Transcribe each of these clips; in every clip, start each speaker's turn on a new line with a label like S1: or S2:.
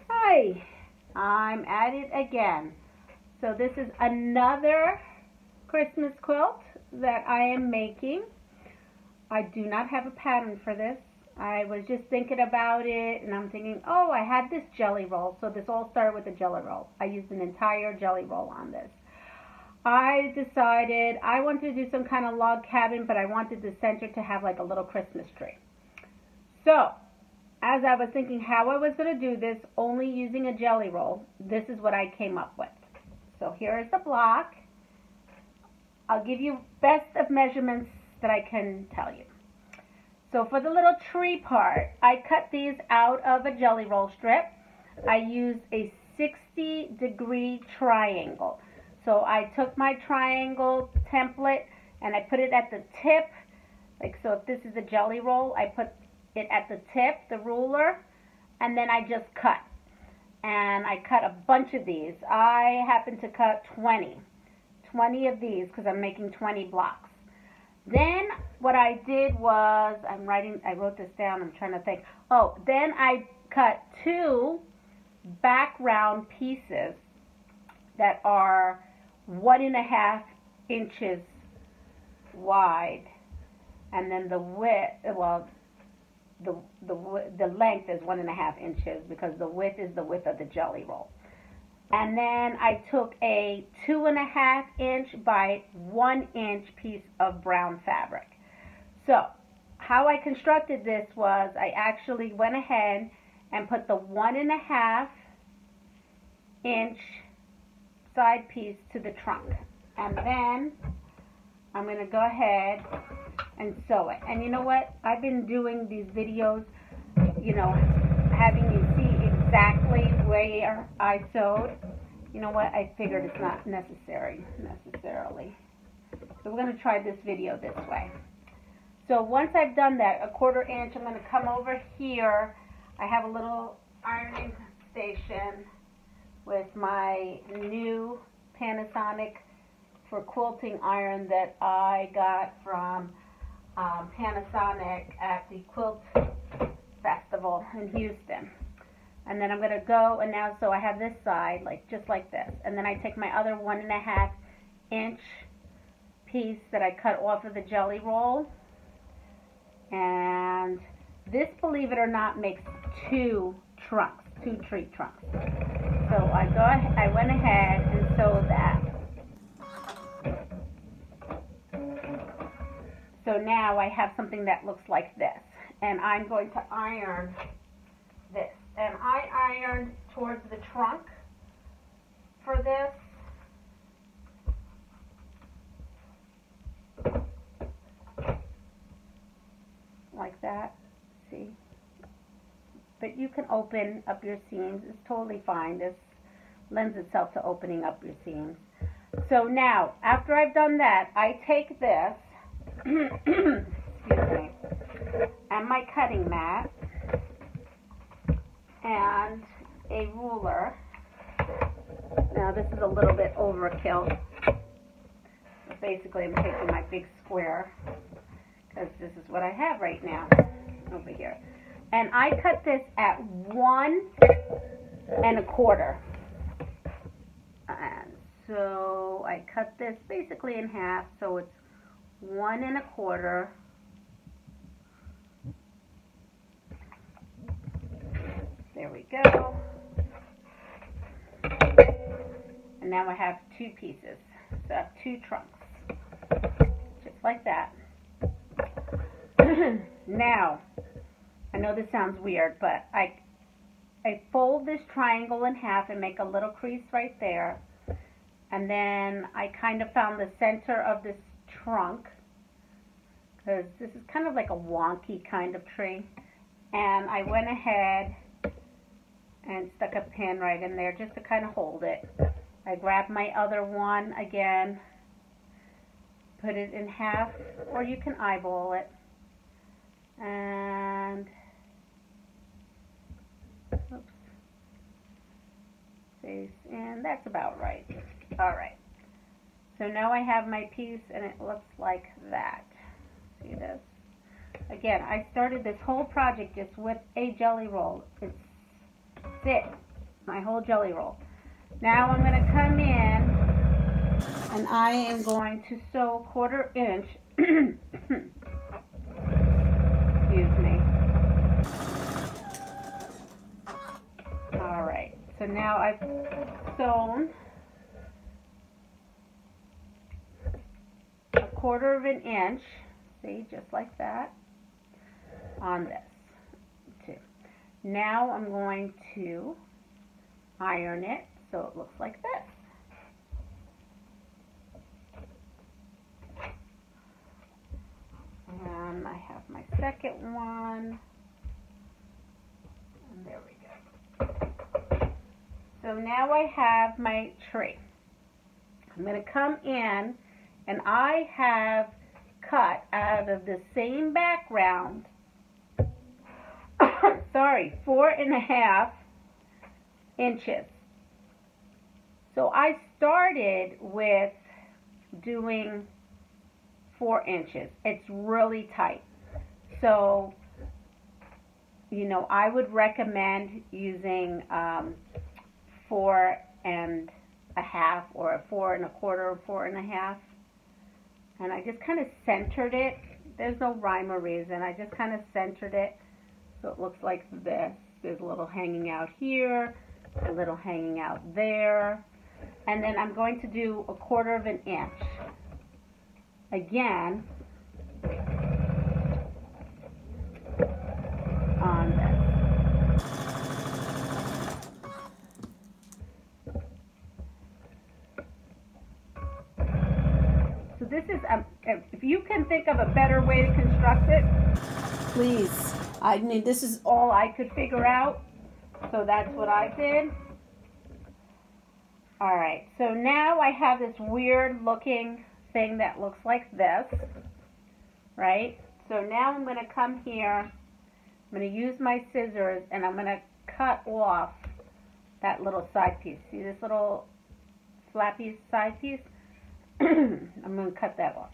S1: Hi, I'm at it again. So this is another Christmas quilt that I am making. I do not have a pattern for this. I was just thinking about it and I'm thinking, oh, I had this jelly roll. So this all started with a jelly roll. I used an entire jelly roll on this. I decided I wanted to do some kind of log cabin, but I wanted the center to have like a little Christmas tree. So as I was thinking how I was going to do this, only using a jelly roll, this is what I came up with. So here is the block. I'll give you best of measurements that I can tell you. So for the little tree part, I cut these out of a jelly roll strip. I used a 60-degree triangle. So I took my triangle template and I put it at the tip. Like so, if this is a jelly roll, I put it at the tip, the ruler, and then I just cut. And I cut a bunch of these. I happen to cut 20 of these because I'm making 20 blocks. Then what I did was, I wrote this down, I'm trying to think. Oh, then I cut 2 background pieces that are 1.5 inches wide. And then the width, well, the length is 1.5 inches because the width is the width of the jelly roll. And then I took a 2.5 inch by 1 inch piece of brown fabric. So how I constructed this was I actually went ahead and put the 1.5 inch side piece to the trunk. And then I'm going to go ahead and sew it. And you know what? I've been doing these videos, you know, having you see exactly where I sewed. You know what? I figured it's not necessarily. So we're going to try this video this way. So once I've done that, a 1/4 inch, I'm going to come over here. I have a little ironing station with my new Panasonic for quilting iron that I got from Panasonic at the Quilt Festival in Houston. And then I'm going to go, and now, so I have this side, like just like this. And then I take my other 1.5 inch piece that I cut off of the jelly roll. And this, believe it or not, makes 2 trunks, 2 tree trunks. So I went ahead and sewed that. So now I have something that looks like this. And I'm going to iron this. And I ironed towards the trunk for this. Like that. See? But you can open up your seams. It's totally fine. This lends itself to opening up your seams. So now, after I've done that, I take this, excuse me, and my cutting mat, and a ruler. Now this is a little bit overkill. Basically, I'm taking my big square, because this is what I have right now, over here. And I cut this at 1 1/4. And so I cut this basically in half, so it's 1 1/4. There we go. And now I have 2 pieces. So I have 2 trunks. Just like that. Now, I know this sounds weird, but I fold this triangle in half and make a little crease right there. And then I kind of found the center of this trunk, because this is kind of like a wonky kind of tree. And I went ahead and stuck a pin right in there just to kind of hold it. I grabbed my other one again, put it in half, or you can eyeball it. And oops, face, and that's about right. Alright, so now I have my piece and it looks like that. See this? Again, I started this whole project just with a jelly roll. It's it, my whole jelly roll. Now I'm going to come in and I am going to sew 1/4 inch. Excuse me. Alright, so now I've sewn 1/4 inch, see, just like that, on this too. Now I'm going to iron it so it looks like this. And I have my second one, and there we go. So now I have my tree. I'm going to come in, and I have cut out of the same background, sorry, 4.5 inches. So I started with doing 4 inches. It's really tight. So, you know, I would recommend using 4.5 or a 4 1/4 or 4.5. And I just kind of centered it. There's no rhyme or reason. I just kind of centered it so it looks like this. There's a little hanging out here, a little hanging out there. And then I'm going to do 1/4 inch. Again, on this. So this is, if you can think of a better way to construct it, please. I mean, this is all I could figure out, so that's what I did. Alright, so now I have this weird looking thing that looks like this, right? So now I'm going to come here, I'm going to use my scissors, and I'm going to cut off that little side piece. See this little flappy side piece? I'm going to cut that off.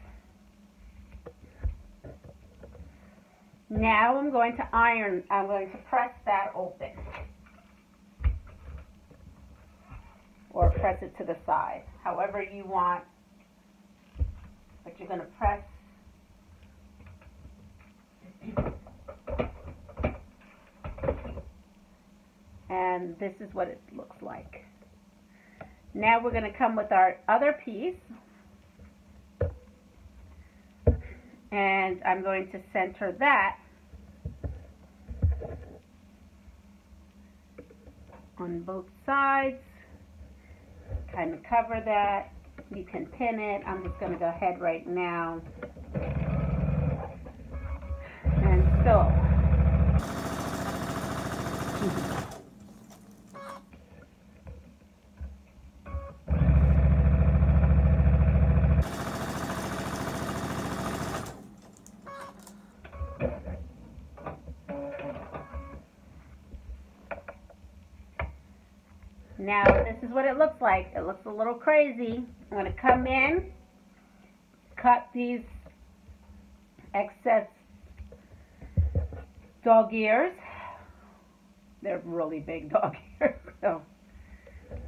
S1: Now I'm going to iron, I'm going to press that open. Or press it to the side, however you want. But you're going to press and this is what it looks like. Now we're going to come with our other piece, and I'm going to center that on both sides, kind of cover that. You can pin it. I'm just going to go ahead right now and sew. Now this is what it looks like. It looks a little crazy. I'm going to come in, cut these excess dog ears. They're really big dog ears, so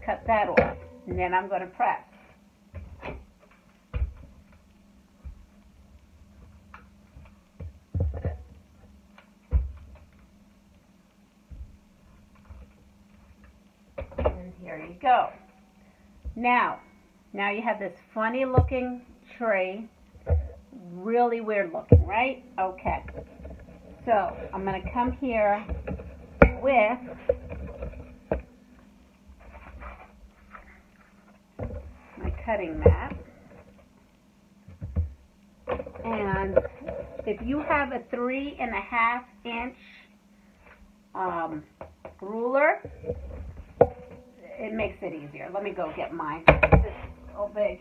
S1: cut that off. And then I'm going to press. There you go. Now you have this funny looking tree. Really weird looking, right? Okay. So I'm going to come here with my cutting mat. And if you have a 3.5 inch ruler, it makes it easier. Let me go get mine. This is so big.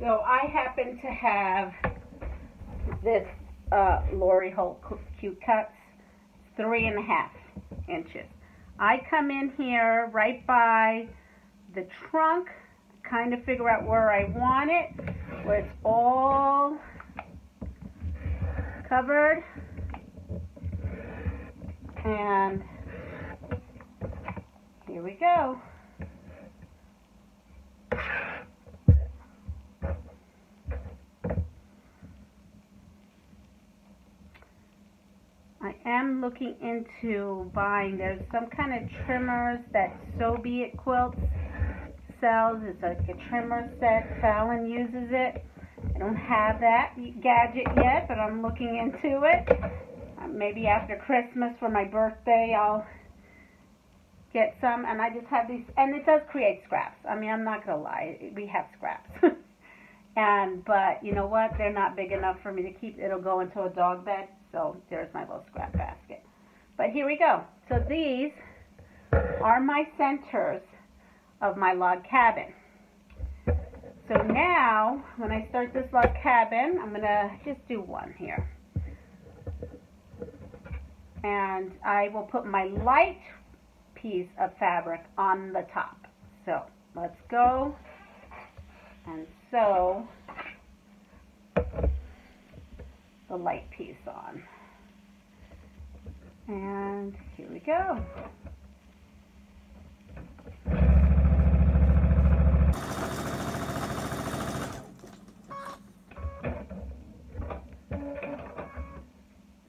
S1: So I happen to have this Lori Holt Cute Cuts, 3.5 inches. I come in here right by the trunk kind of figure out where I want it, where it's all covered. And here we go. I am looking into buying, there's some kind of trimmers that So Be It Quilts sells. It's like a trimmer set. Fallon uses it. I don't have that gadget yet, but I'm looking into it. Maybe after Christmas for my birthday I'll get some. And I just have these, and it does create scraps. I mean, I'm not gonna lie, we have scraps. But you know what, they're not big enough for me to keep. It'll go into a dog bed. So there's my little scrap basket. But here we go. So these are my centers of my log cabin. So now, when I start this log cabin, I'm going to just do one here. And I will put my light piece of fabric on the top. So let's go and sew the light piece on. And here we go.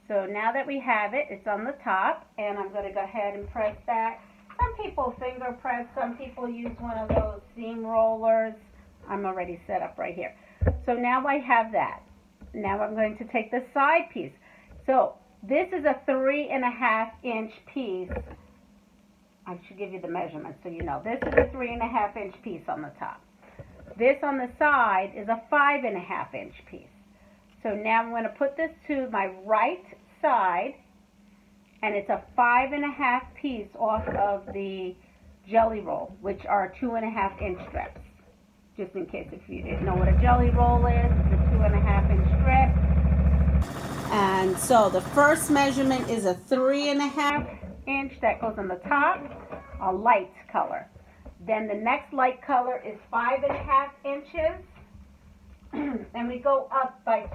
S1: So now that we have it, it's on the top, and I'm going to go ahead and press that. Some people finger press, some people use one of those seam rollers. I'm already set up right here. So now I have that. Now I'm going to take the side piece. So this is a 3.5 inch piece. I should give you the measurement so you know. This is a 3.5 inch piece on the top. This on the side is a 5.5 inch piece. So now I'm going to put this to my right side, and it's a 5.5 piece off of the jelly roll, which are 2.5 inch strips. Just in case if you didn't know what a jelly roll is, it's a 2.5 inch strip. And so the first measurement is a 3.5 inch that goes on the top, a light color. Then the next light color is 5.5 inches. And we go up by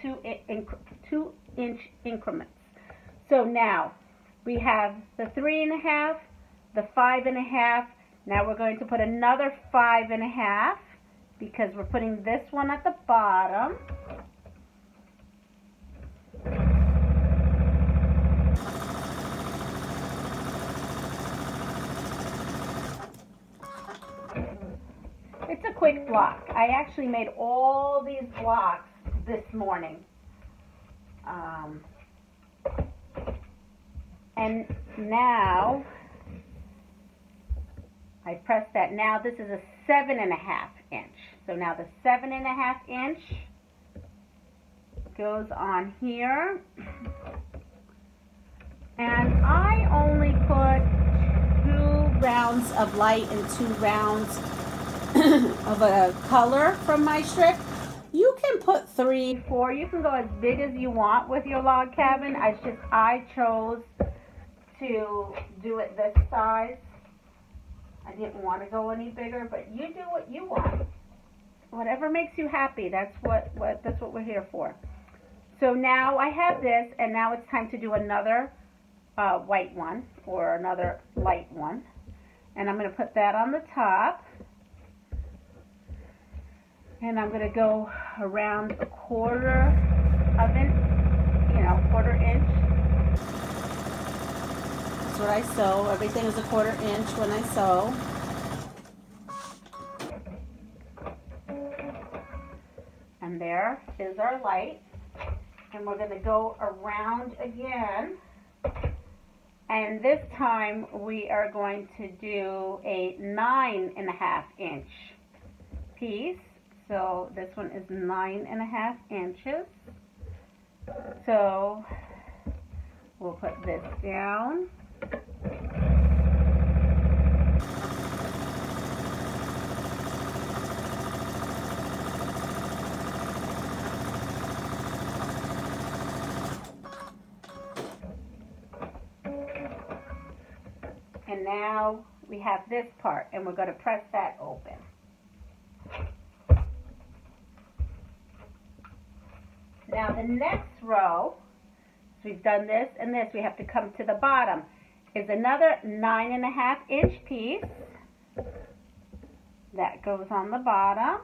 S1: 2 inch increments. So now we have the 3.5, the 5.5. Now we're going to put another 5.5 because we're putting this one at the bottom. It's a quick block. I actually made all these blocks this morning. And now I press that. Now this is a 7.5 inch. So now the 7.5 inch goes on here. And I only put 2 rounds of light and 2 rounds of a color from my strip. You can put 3, 4. You can go as big as you want with your log cabin. I chose to do it this size. I didn't want to go any bigger, but you do what you want. Whatever makes you happy. That's what we're here for. So now I have this, and now it's time to do another white one or another light one. And I'm going to put that on the top. And I'm going to go around a 1/4 inch. That's what I sew. Everything is a 1/4 inch when I sew. And there is our light. And we're going to go around again. And this time we are going to do a 9.5 inch piece. So this one is 9.5 inches. So we'll put this down. And now we have this part, and we're going to press that open. Now the next row, so we've done this and this, we have to come to the bottom, is another 9.5-inch piece that goes on the bottom.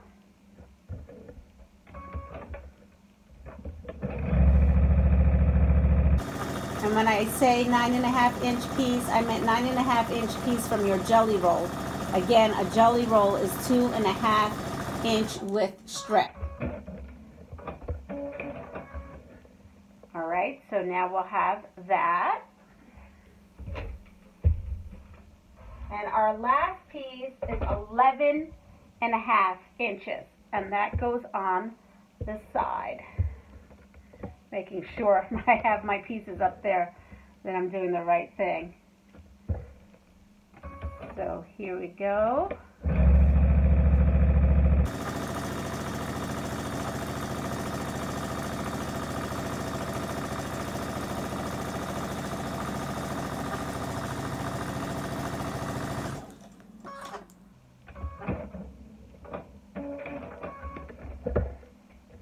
S1: And when I say 9.5-inch piece, I meant 9.5-inch piece from your jelly roll. Again, a jelly roll is 2.5-inch width strip. All right, so now we'll have that. And our last piece is 11.5 inches, and that goes on the side. Making sure I have my pieces up there, that I'm doing the right thing. So here we go.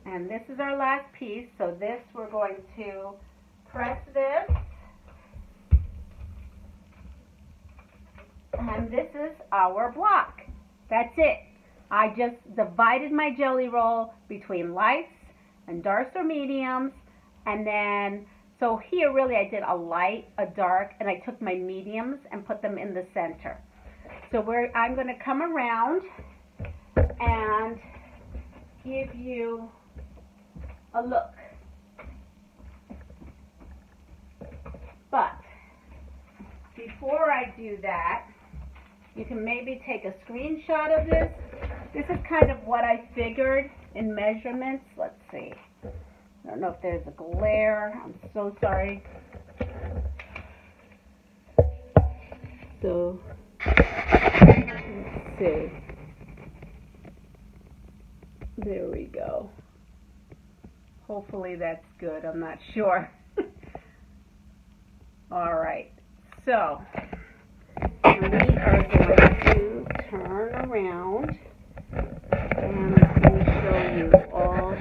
S1: And this is our last piece, so this we're going to press this, and this is our block. That's it. I just divided my jelly roll between lights and darks or mediums, and then, so here really I did a light, a dark, and I took my mediums and put them in the center. So I'm going to come around and give you a look. But before I do that, you can maybe take a screenshot of this. This is kind of what I figured in measurements. Let's see. I don't know if there's a glare. I'm so sorry. So, let's see. There we go. Hopefully that's good. I'm not sure. All right. So, we are going to turn around, and let me show you all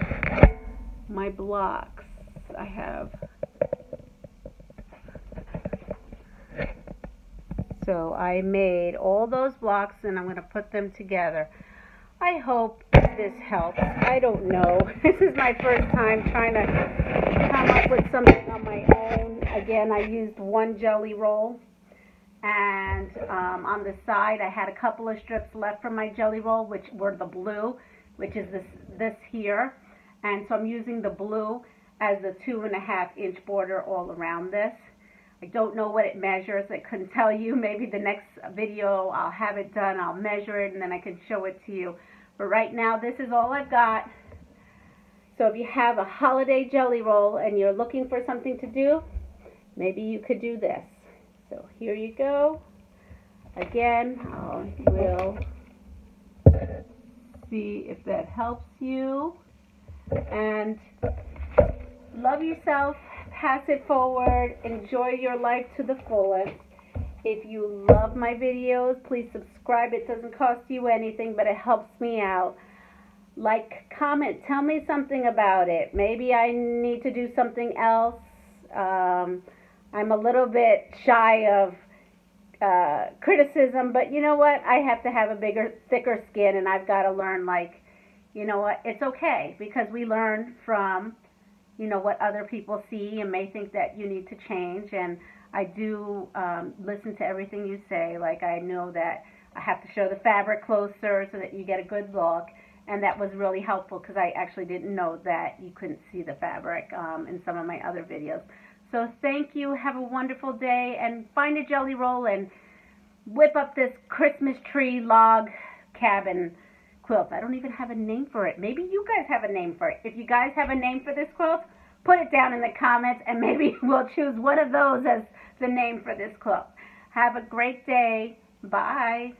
S1: my blocks I have. So I made all those blocks, and I'm going to put them together. I hope this helps. I don't know. This is my first time trying to come up with something on my own. Again, I used one jelly roll, and on the side I had a couple of strips left from my jelly roll, which were the blue, which is this here. And so I'm using the blue as the 2.5-inch border all around this. I don't know what it measures. I couldn't tell you. Maybe the next video I'll have it done. I'll measure it and then I can show it to you. But right now this is all I've got. So if you have a holiday jelly roll and you're looking for something to do, maybe you could do this. So here you go. Again, I will see if that helps you. And love yourself. Pass it forward. Enjoy your life to the fullest. If you love my videos, please subscribe. It doesn't cost you anything, but it helps me out. Like, comment, tell me something about it. Maybe I need to do something else. I'm a little bit shy of criticism, but you know what? I have to have a bigger, thicker skin, and I've got to learn, like, you know what? It's okay, because we learn from, you know, what other people see and may think that you need to change. And I do listen to everything you say. Like, I know that I have to show the fabric closer so that you get a good look. And that was really helpful because I actually didn't know that you couldn't see the fabric in some of my other videos. So thank you. Have a wonderful day. And find a jelly roll and whip up this Christmas tree log cabin quilt. I don't even have a name for it. Maybe you guys have a name for it. If you guys have a name for this quilt, put it down in the comments and maybe we'll choose one of those as the name for this quilt. Have a great day. Bye.